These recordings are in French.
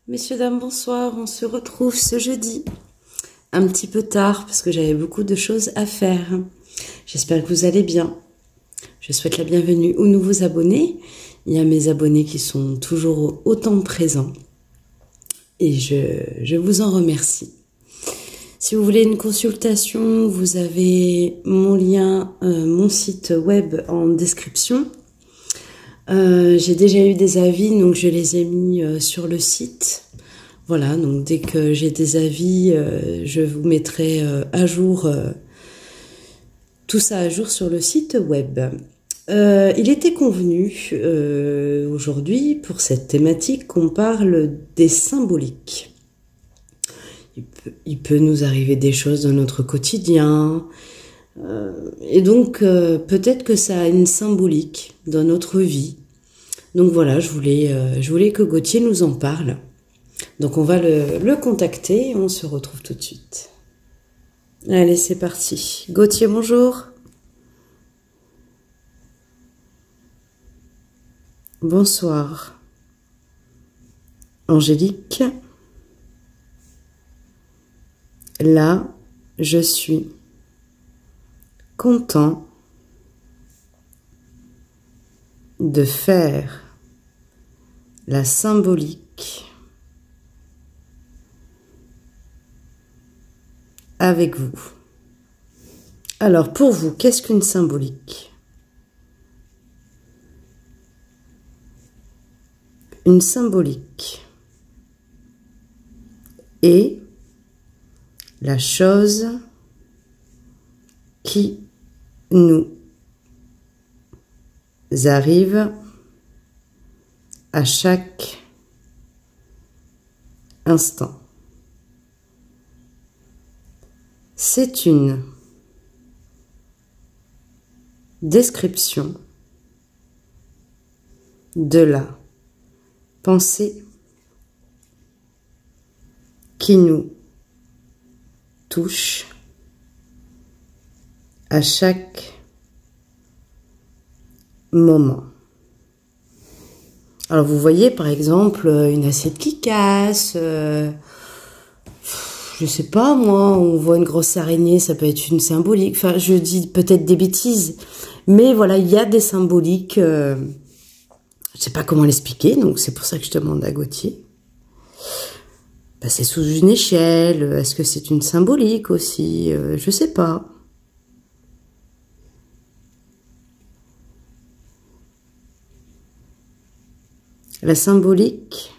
Messieurs, dames, bonsoir. On se retrouve ce jeudi. Un petit peu tard parce que j'avais beaucoup de choses à faire. J'espère que vous allez bien. Je souhaite la bienvenue aux nouveaux abonnés. Il y a mes abonnés qui sont toujours autant présents. Et je vous en remercie. Si vous voulez une consultation, vous avez mon lien, mon site web en description. J'ai déjà eu des avis, donc je les ai mis sur le site. Voilà, donc dès que j'ai des avis, je vous mettrai à jour, tout ça à jour sur le site web. Il était convenu aujourd'hui, pour cette thématique, qu'on parle des symboliques. Il peut nous arriver des choses dans notre quotidien, et donc peut-être que ça a une symbolique dans notre vie. Donc voilà, je voulais que Gauthier nous en parle. Donc on va le contacter et on se retrouve tout de suite. Allez, c'est parti. Gauthier, bonjour. Bonsoir. Angélique. Là, je suis content de faire la symbolique avec vous. Alors, pour vous, qu'est-ce qu'une symbolique? Une symbolique est la chose qui nous arrive à chaque instant. C'est une description de la pensée qui nous touche à chaque moment. Alors vous voyez par exemple une assiette qui casse, je sais pas moi, on voit une grosse araignée, ça peut être une symbolique, enfin je dis peut-être des bêtises, mais voilà, il y a des symboliques, je sais pas comment l'expliquer, donc c'est pour ça que je demande à Gauthier. C'est sous une échelle, est-ce que c'est une symbolique aussi, je sais pas. La symbolique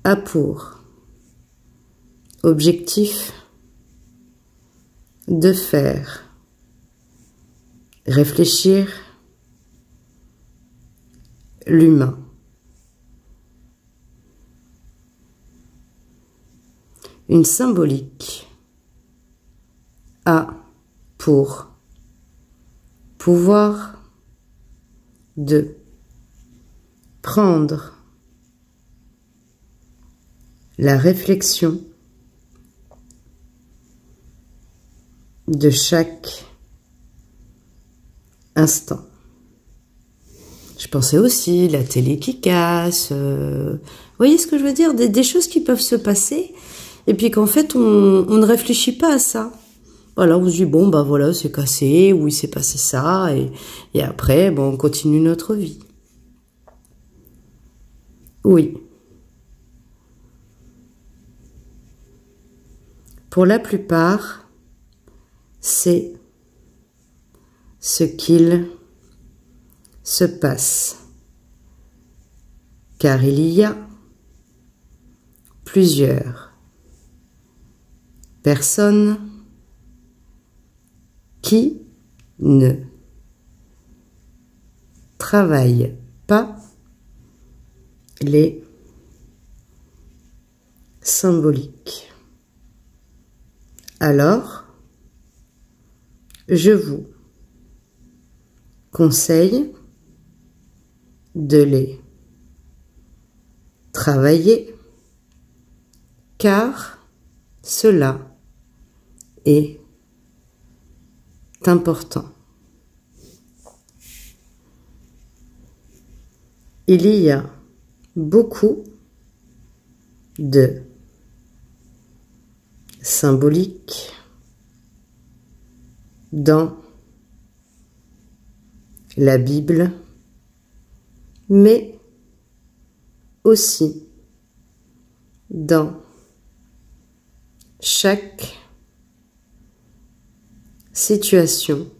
a pour objectif de faire réfléchir l'humain. Une symbolique a pour pouvoir de prendre la réflexion de chaque instant. Je pensais aussi la télé qui casse, vous voyez ce que je veux dire, des choses qui peuvent se passer et puis qu'en fait on ne réfléchit pas à ça. Voilà, on se dit bon bah voilà, c'est cassé, ou il s'est passé ça et après bon, on continue notre vie. Oui. Pour la plupart, c'est ce qu'il se passe. Car il y a plusieurs personnes qui ne travaillent pas les symboliques. Alors, je vous conseille de les travailler car cela est important. Il y a beaucoup de symbolique dans la Bible, mais aussi dans chaque situation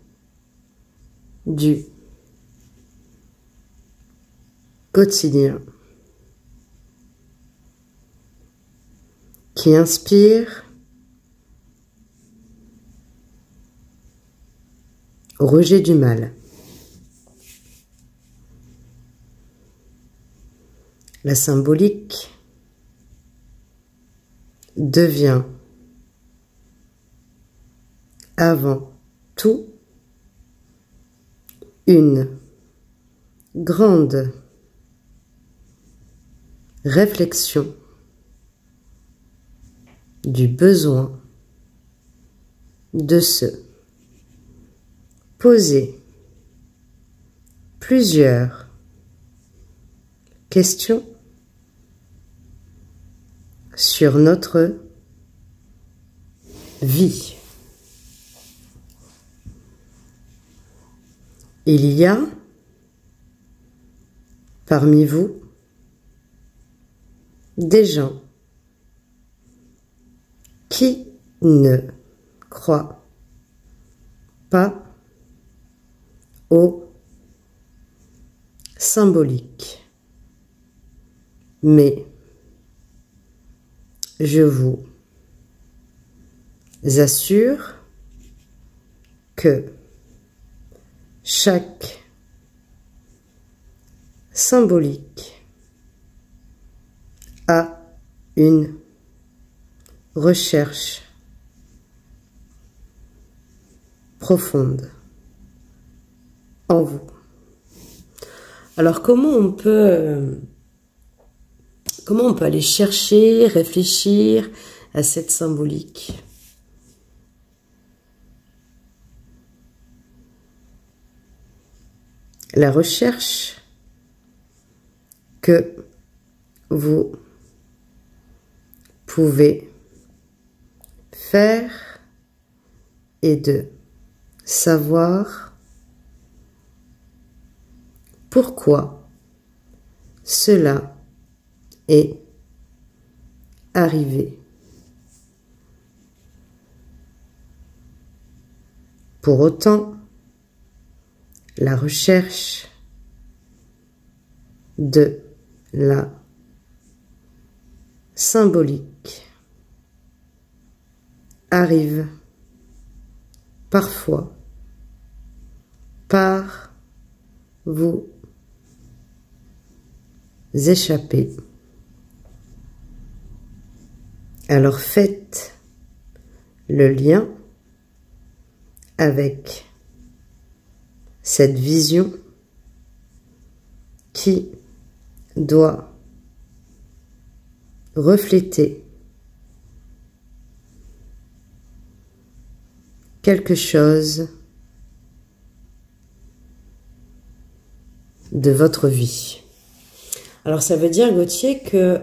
du quotidien qui inspire au rejet du mal. La symbolique devient avant tout une grande réflexion du besoin de se poser plusieurs questions sur notre vie. Il y a parmi vous des gens qui ne croient pas au symbolique, mais je vous assure que chaque symbolique a une recherche profonde en vous. Alors comment on peut aller chercher, réfléchir à cette symbolique? La recherche que vous pouvez faire est de savoir pourquoi cela est arrivé. Pour autant, la recherche de la symbolique arrive parfois par vous échapper. Alors faites le lien avec cette vision qui doit refléter quelque chose de votre vie. Alors ça veut dire, Gauthier, que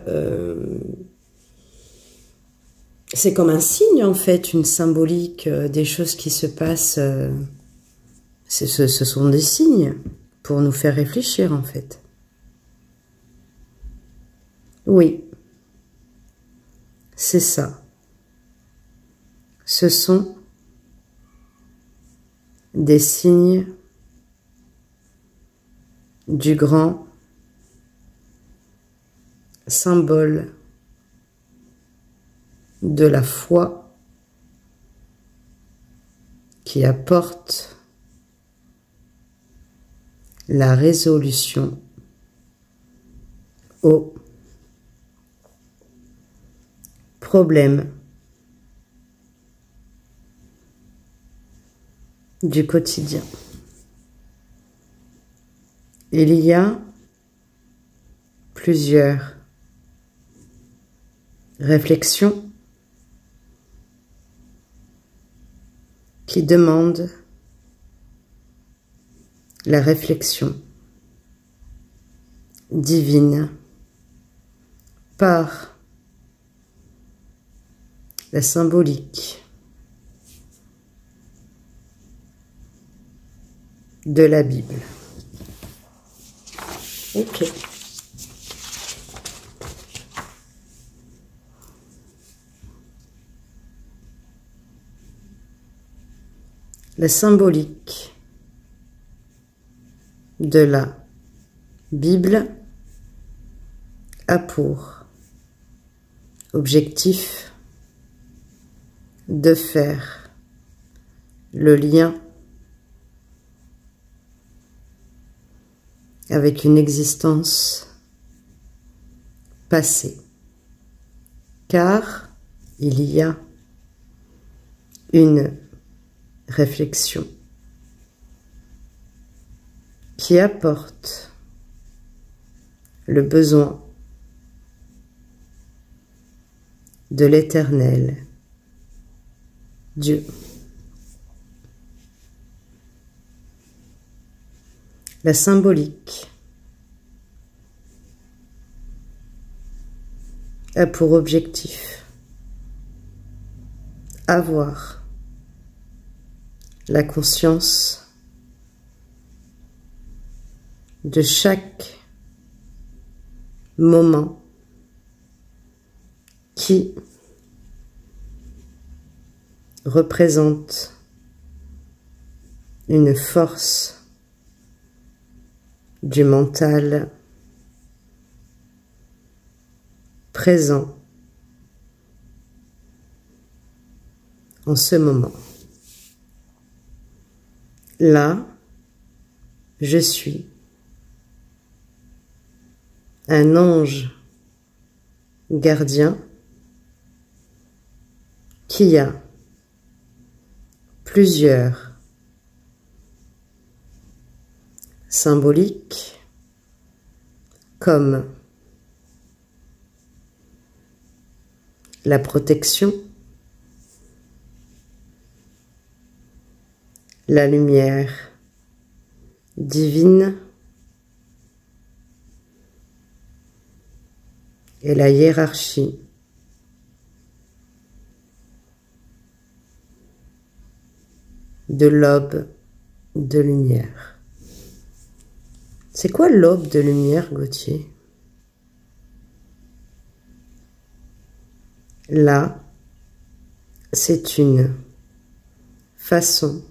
c'est comme un signe en fait, une symbolique des choses qui se passent. Ce sont des signes pour nous faire réfléchir en fait. Oui, c'est ça. Ce sont des signes du grand symbole de la foi qui apporte la résolution aux problèmes du quotidien. Il y a plusieurs réflexions qui demandent la réflexion divine par la symbolique de la Bible. Ok. La symbolique de la Bible a pour objectif de faire le lien avec une existence passée, car il y a une réflexion qui apporte le besoin de l'Éternel Dieu. La symbolique a pour objectif avoir la conscience de chaque moment qui représente une force du mental présent en ce moment. Là, je suis un ange gardien qui a plusieurs symboliques comme la protection, la lumière divine et la hiérarchie de l'aube de lumière. C'est quoi l'aube de lumière, Gauthier? Là, c'est une façon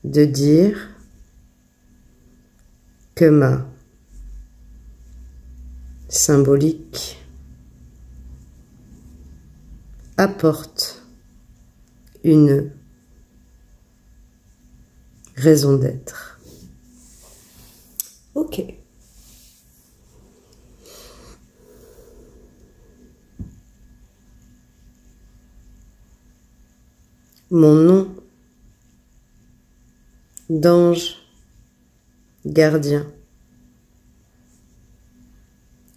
de dire que ma symbolique apporte une raison d'être. Ok. Mon nom d'ange gardien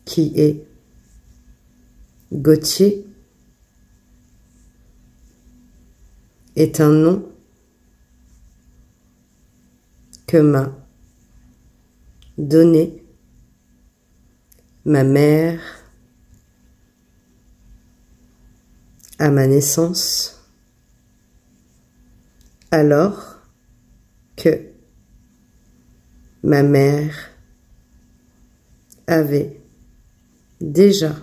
qui est Gauthier est un nom que m'a donné ma mère à ma naissance, alors que ma mère avait déjà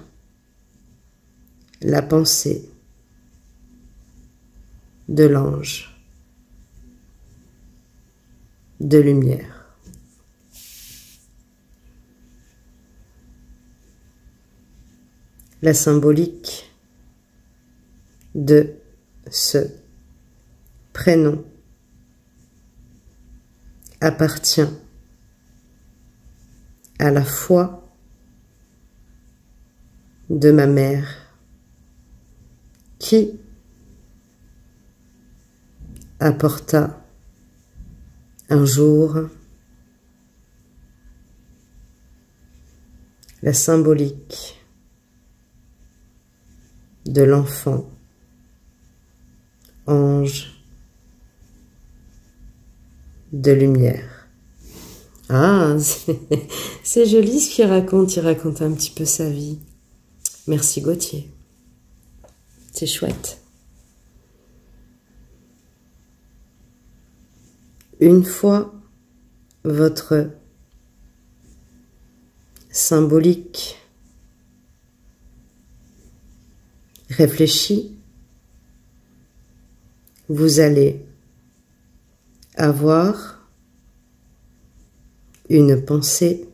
la pensée de l'ange de lumière. La symbolique de ce prénom appartient à la foi de ma mère qui apporta un jour la symbolique de l'enfant ange de lumière. Ah, c'est joli ce qu'il raconte. Il raconte un petit peu sa vie. Merci Gauthier. C'est chouette. Une fois votre symbolique réfléchi, vous allez avoir une pensée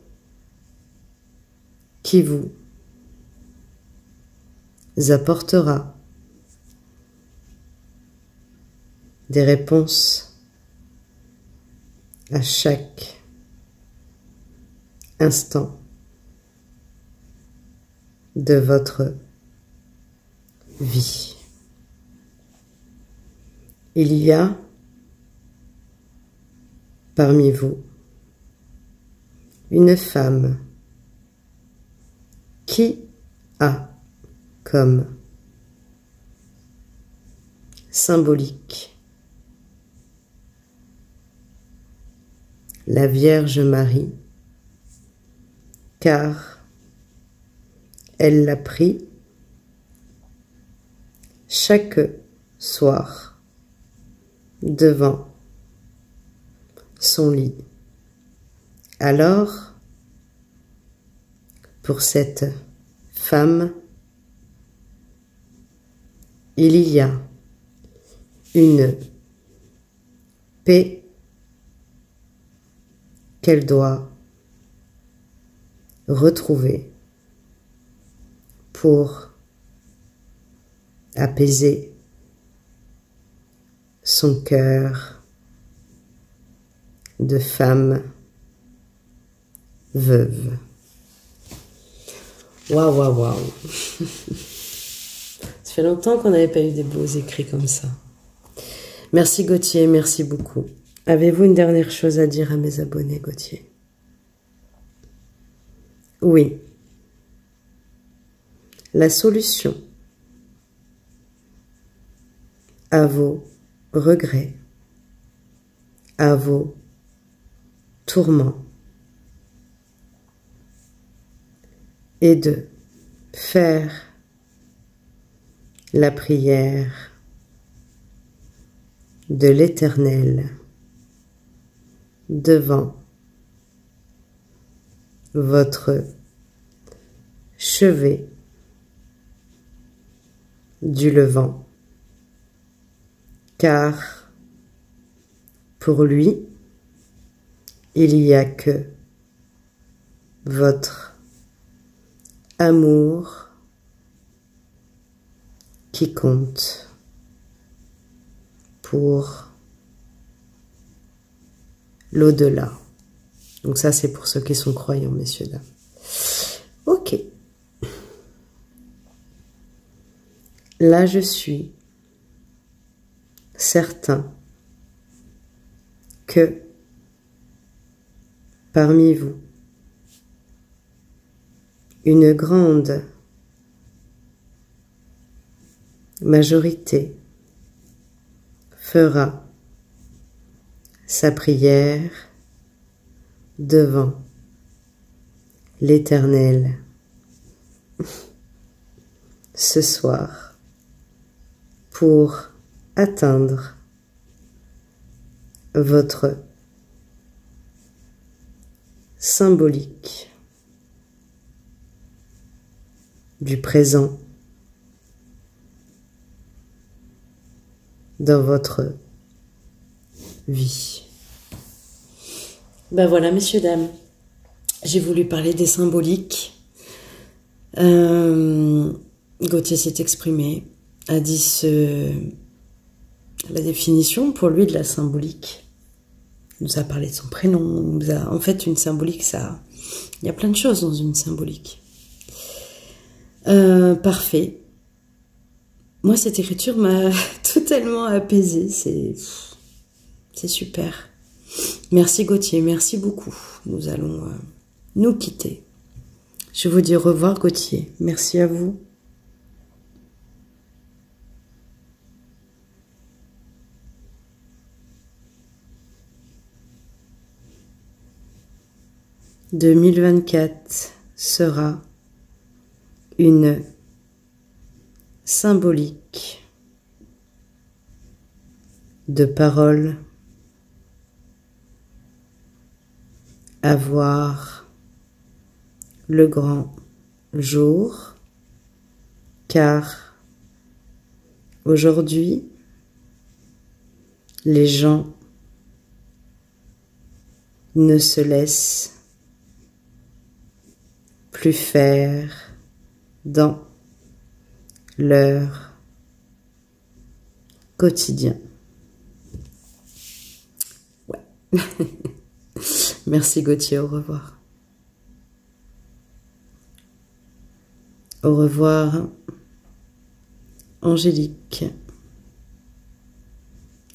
qui vous apportera des réponses à chaque instant de votre vie. Il y a parmi vous une femme qui a comme symbolique la Vierge Marie, car elle l'a prie chaque soir devant son lit. Alors, pour cette femme, il y a une paix qu'elle doit retrouver pour apaiser son cœur de femme veuve. Waouh, waouh, waouh. Ça fait longtemps qu'on n'avait pas eu des beaux écrits comme ça. Merci Gauthier, merci beaucoup. Avez-vous une dernière chose à dire à mes abonnés, Gauthier? Oui. La solution à vos regrets, à vos tourments, est de faire la prière de l'Éternel devant votre chevet du levant, car pour lui, il n'y a que votre amour qui compte pour l'au-delà. Donc ça, c'est pour ceux qui sont croyants, messieurs, dames. Ok. Là, je suis certain que parmi vous, une grande majorité fera sa prière devant l'Éternel ce soir pour atteindre votre symbolique du présent dans votre vie. Ben voilà, messieurs, dames, j'ai voulu parler des symboliques. Gauthier s'est exprimé, a dit la définition pour lui de la symbolique. Il nous a parlé de son prénom. En fait, une symbolique, ça, il y a plein de choses dans une symbolique. Parfait. Moi, cette écriture m'a totalement apaisée. C'est super. Merci Gauthier, merci beaucoup. Nous allons nous quitter. Je vous dis au revoir Gauthier. Merci à vous. « 2024 sera une symbolique de paroles à voir le grand jour, car aujourd'hui, les gens ne se laissent plus faire dans leur quotidien. Ouais. Merci Gauthier, au revoir. Au revoir Angélique.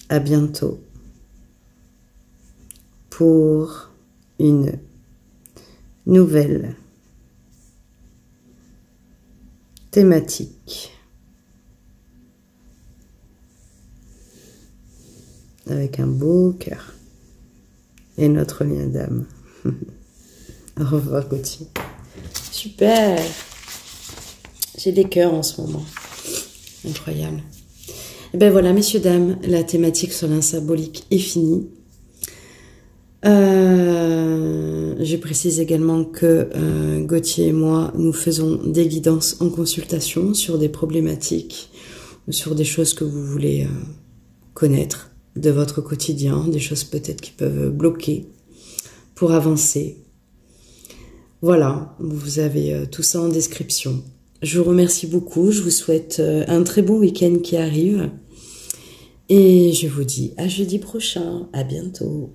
À bientôt pour une nouvelle thématique avec un beau cœur et notre lien d'âme. Au revoir Gauthier. Super. J'ai des cœurs en ce moment. Incroyable. Et ben voilà, messieurs, dames, la thématique sur l'un symbolique est finie. Je précise également que Gauthier et moi, nous faisons des guidances en consultation sur des problématiques ou sur des choses que vous voulez connaître de votre quotidien, des choses peut-être qui peuvent bloquer pour avancer. Voilà, vous avez tout ça en description. Je vous remercie beaucoup, je vous souhaite un très bon week-end qui arrive. Et je vous dis à jeudi prochain, à bientôt.